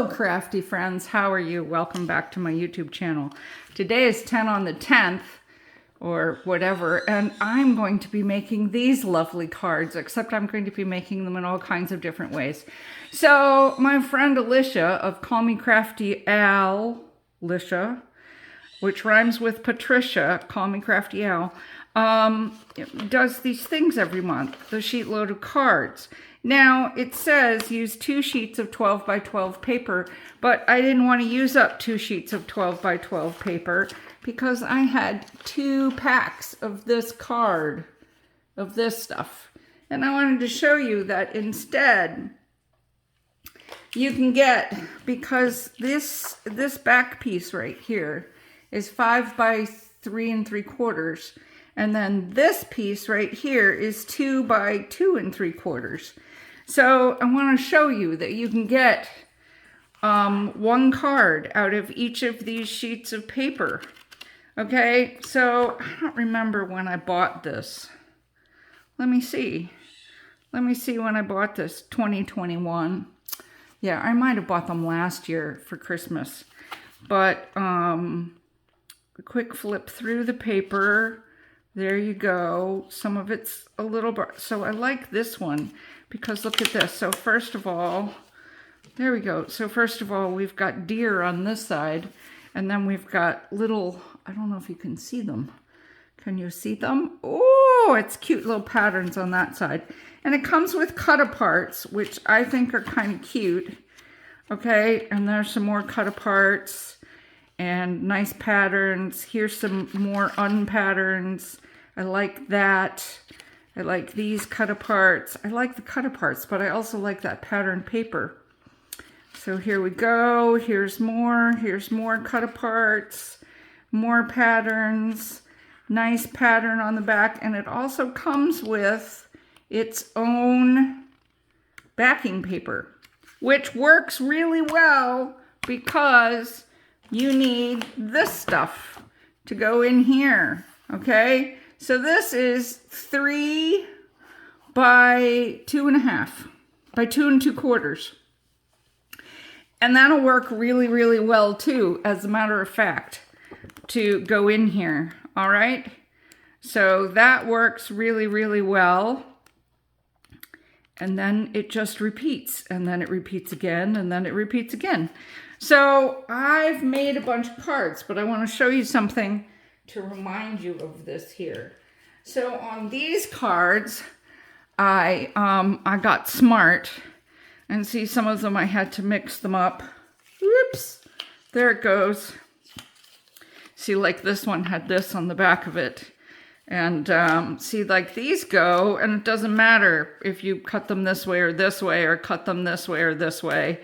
Hello, crafty friends. How are you? Welcome back to my YouTube channel. Today is 10 on the 10th or whatever, and I'm going to be making these lovely cards, except I'm going to be making them in all kinds of different ways. So my friend Alicia of Call Me Crafty Alicia, which rhymes with Patricia, Call Me Crafty Al, does these things every month, the Sheetload of cards. Now, it says use 2 sheets of 12 by 12 paper, but I didn't want to use up 2 sheets of 12 by 12 paper because I had 2 packs of this card, of this stuff. And I wanted to show you that instead, you can get, because this back piece right here is 5 by 3 3/4, and then this piece right here is 2 by 2 3/4. So I want to show you that you can get 1 card out of each of these sheets of paper. Okay, so I don't remember when I bought this. Let me see. Let me see when I bought this, 2021. Yeah, I might have bought them last year for Christmas. But a quick flip through the paper. There you go. Some of it's a little bit, so I like this one because look at this. So first of all, there we go. So first of all, we've got deer on this side, and then we've got little, I don't know if you can see them. Can you see them? Oh, it's cute little patterns on that side. And it comes with cut-aparts, which I think are kind of cute. Okay, and there's some more cut-aparts and nice patterns. Here's some more unpatterns. I like that. I like these cut-aparts. I like the cut-aparts, but I also like that patterned paper. So here we go. Here's more cut-aparts, more patterns, nice pattern on the back, and it also comes with its own backing paper, which works really well because you need this stuff to go in here, okay? So this is 3 by 2.5, by 2 2/4. And that'll work really, really well too, as a matter of fact, to go in here, all right? So that works really, really well. And then it just repeats, and then it repeats again, and then it repeats again. So I've made a bunch of cards, but I want to show you something to remind you of this here. So on these cards, I got smart, and see some of them I had to mix them up. Oops, there it goes. See, like this one had this on the back of it. And see, like these go, and it doesn't matter if you cut them this way, or cut them this way or this way,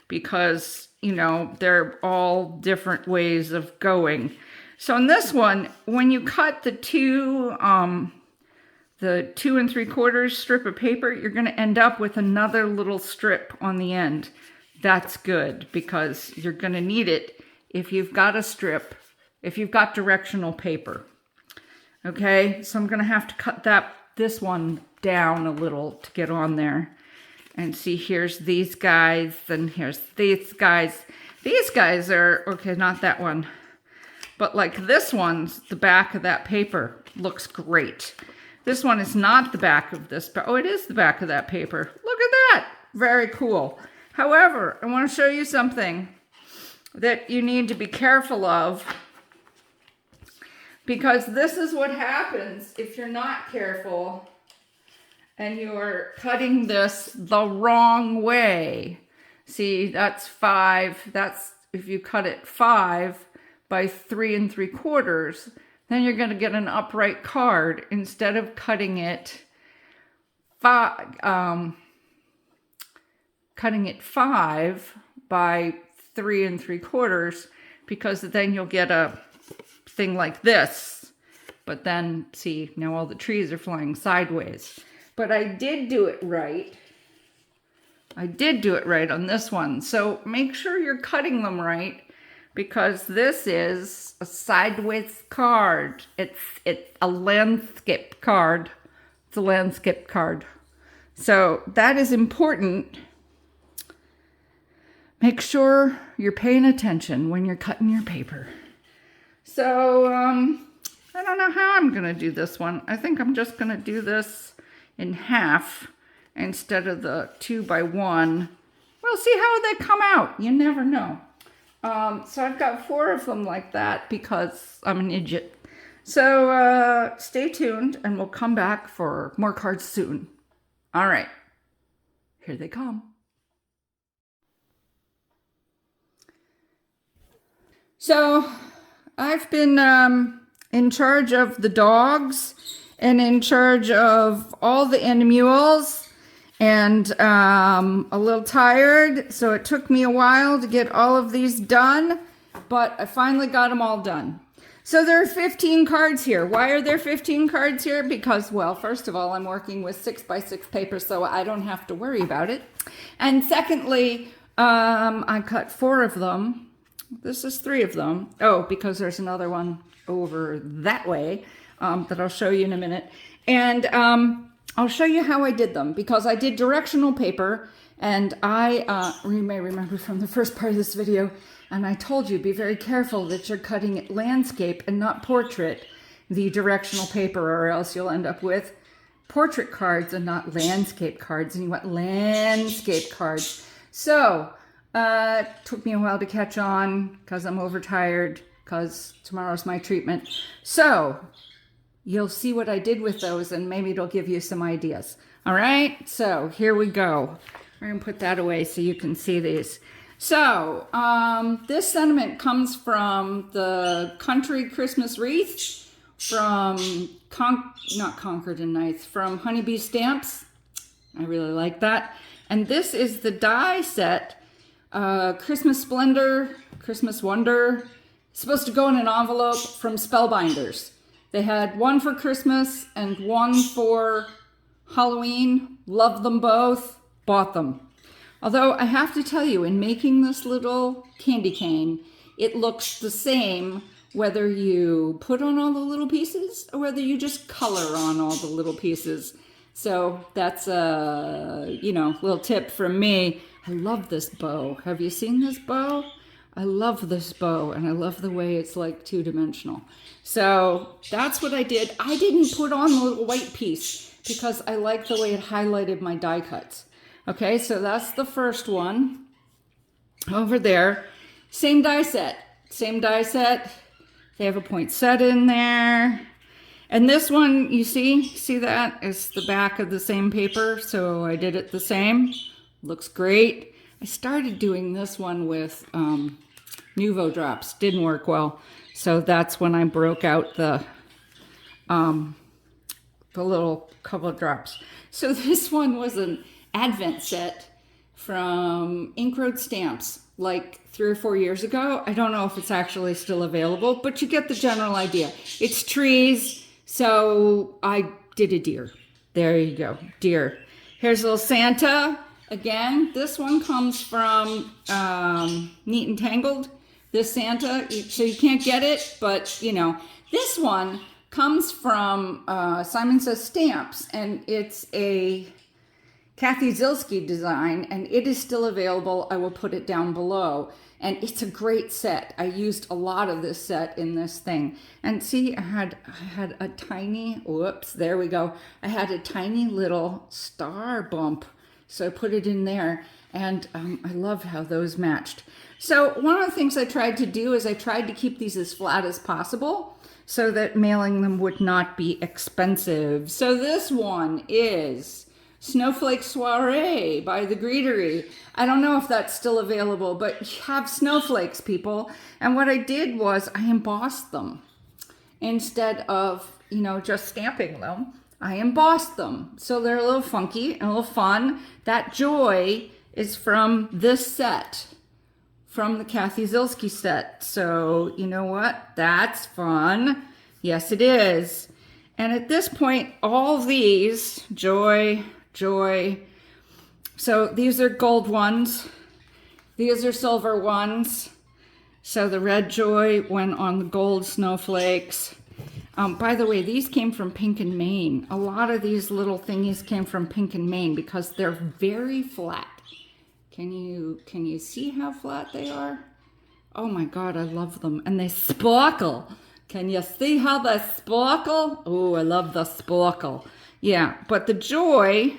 because, you know, they're all different ways of going. So in this one, when you cut the 2 3/4 strip of paper, you're going to end up with another little strip on the end. That's good, because you're going to need it if you've got a strip, if you've got directional paper. Okay, so I'm going to have to cut this one down a little to get on there. And see, here's these guys, and here's these guys. These guys are, okay, not that one. But like this one's, the back of that paper looks great. This one is not the back of this, but oh, it is the back of that paper. Look at that, very cool. However, I want to show you something that you need to be careful of, because this is what happens if you're not careful and you're cutting this the wrong way. See, that's 5. That's if you cut it 5 by 3 3/4, then you're going to get an upright card instead of cutting it 5 by 3 3/4, because then you'll get a thing like this. But then see, now all the trees are flying sideways. But I did do it right. I did do it right on this one. So make sure you're cutting them right, because this is a sideways card. It's a landscape card. It's a landscape card. So that is important make sure you're paying attention when you're cutting your paper. So, I don't know how I'm going to do this one. I think I'm just going to do this in half instead of the 2x1. We'll see how they come out. You never know. So I've got 4 of them like that because I'm an idiot. So stay tuned and we'll come back for more cards soon. All right, here they come. So I've been in charge of the dogs and in charge of all the animals. And a little tired, so it took me a while to get all of these done, but I finally got them all done. So there are 15 cards here. Why are there 15 cards here? Because, well, first of all, I'm working with 6x6 paper, so I don't have to worry about it. And secondly, I cut 4 of them. This is 3 of them. Oh, because there's another one over that way that I'll show you in a minute. And I'll show you how I did them, because I did directional paper, and you may remember from the first part of this video, and I told you, be very careful that you're cutting it landscape and not portrait, the directional paper, or else you'll end up with portrait cards and not landscape cards, and you want landscape cards. So, it took me a while to catch on, because I'm overtired, because tomorrow's my treatment. So, you'll see what I did with those, and maybe it'll give you some ideas. All right, so here we go. We're gonna put that away so you can see these. So this sentiment comes from the Country Christmas Wreath from not Concord and Ninth, from Honeybee Stamps. I really like that. And this is the die set, Christmas Splendor, Christmas Wonder. It's supposed to go in an envelope from Spellbinders. They had one for Christmas and one for Halloween. Loved them both. Bought them. Although I have to tell you, in making this little candy cane, it looks the same whether you put on all the little pieces or whether you just color on all the little pieces. So that's a, little tip from me. I love this bow. Have you seen this bow? I love this bow, and I love the way it's like 2-dimensional. So that's what I did. I didn't put on the little white piece because I like the way it highlighted my die cuts. Okay, so that's the first one over there. Same die set. They have a poinsettia in there. And this one, you see that? It's the back of the same paper, so I did it the same. Looks great. I started doing this one with Nuvo drops. Didn't work well. So that's when I broke out the little couple of drops. So this one was an Advent set from Ink Road Stamps, like 3 or 4 years ago. I don't know if it's actually still available, but you get the general idea. It's trees, so I did a deer. There you go, deer. Here's a little Santa. Again, this one comes from Neat and Tangled. This Santa, so you can't get it, but this one comes from SimonSaysStamp, and it's a Kathy Zielski design, and it is still available. I will put it down below, and it's a great set. I used a lot of this set in this thing, and see, I had a tiny, whoops, there we go. I had a tiny little star bump, so I put it in there, and I love how those matched. So one of the things I tried to do is I tried to keep these as flat as possible so that mailing them would not be expensive. So this one is Snowflake Soiree by The Greetery. I don't know if that's still available, but have snowflakes, people. And what I did was I embossed them. Instead of, just stamping them, I embossed them. So they're a little funky and a little fun. That joy is from this set, from the Kathy Zielski set. So you know what? That's fun. Yes, it is. And at this point, all these, joy. So these are gold ones. These are silver ones. So the red joy went on the gold snowflakes. By the way, these came from Pink and Maine. A lot of these little thingies came from Pink and Maine because they're very flat. Can you see how flat they are? Oh my God, I love them. And they sparkle. Can you see how they sparkle? Oh, I love the sparkle. Yeah, but the joy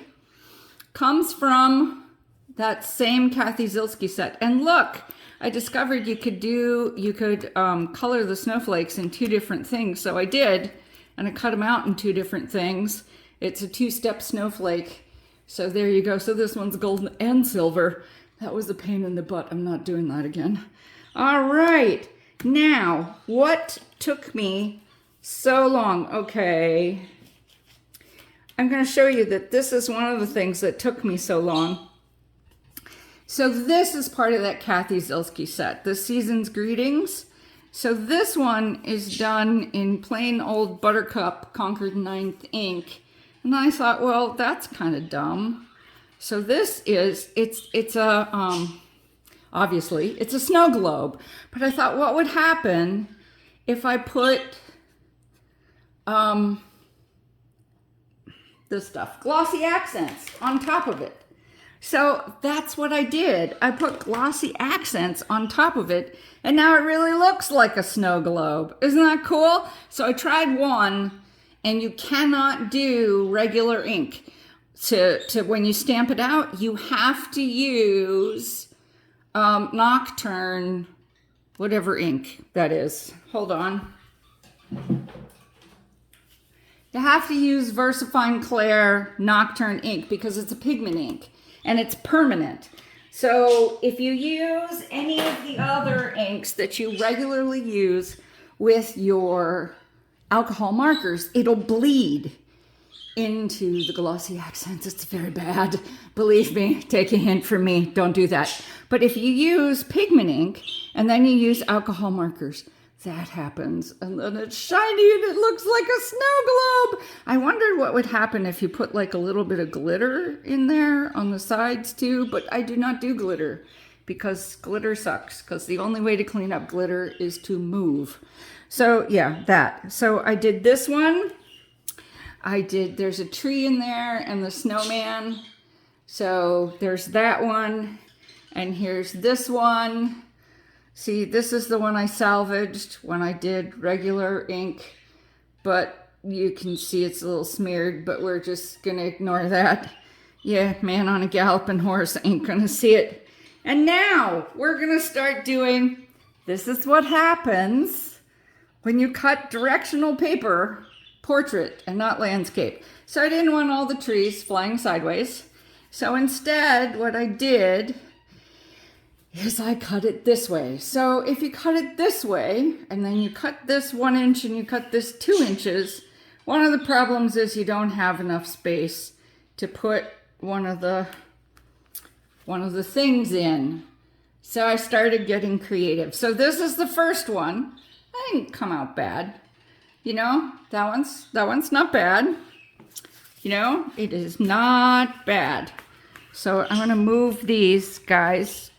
comes from that same Kathy Zilski set. And look, I discovered you could color the snowflakes in 2 different things. So I did, and I cut them out in 2 different things. It's a 2-step snowflake. So there you go. So this one's golden and silver. That was a pain in the butt. I'm not doing that again. All right. Now, what took me so long? Okay. I'm going to show you that this is one of the things that took me so long. So this is part of that Kathy Zilski set, the Season's Greetings. So this one is done in plain old Buttercup Concord 9th ink. And I thought, well, that's kind of dumb. So this is, it's a, obviously, it's a snow globe. But I thought, what would happen if I put this stuff, glossy accents on top of it? So that's what I did. I put glossy accents on top of it, and now it really looks like a snow globe. Isn't that cool? So I tried one, and you cannot do regular ink. To when you stamp it out, you have to use Nocturne, whatever ink that is. Hold on. You have to use VersaFine Clair Nocturne ink because it's a pigment ink. And it's permanent. So if you use any of the other inks that you regularly use with your alcohol markers, it'll bleed into the glossy accents. It's very bad. Believe me, take a hint from me, don't do that. But if you use pigment ink and then you use alcohol markers, that happens. And then it's shiny and it looks like a snow globe. I wondered what would happen if you put like a little bit of glitter in there on the sides too, but I do not do glitter because glitter sucks, because the only way to clean up glitter is to move. So yeah, that. So I did this one. There's a tree in there and the snowman. So there's that one. And here's this one. See, this is the one I salvaged when I did regular ink, but you can see it's a little smeared, but we're just gonna ignore that. Yeah, man on a galloping horse ain't gonna see it. And now we're gonna start doing, this is what happens when you cut directional paper, portrait and not landscape. So I didn't want all the trees flying sideways. So instead, what I did is I cut it this way. So if you cut it this way, and then you cut this 1 inch and you cut this 2 inches, one of the problems is you don't have enough space to put one of the things in. So I started getting creative. So this is the first one. That didn't come out bad. You know, that one's not bad. You know, it is not bad. So I'm gonna move these guys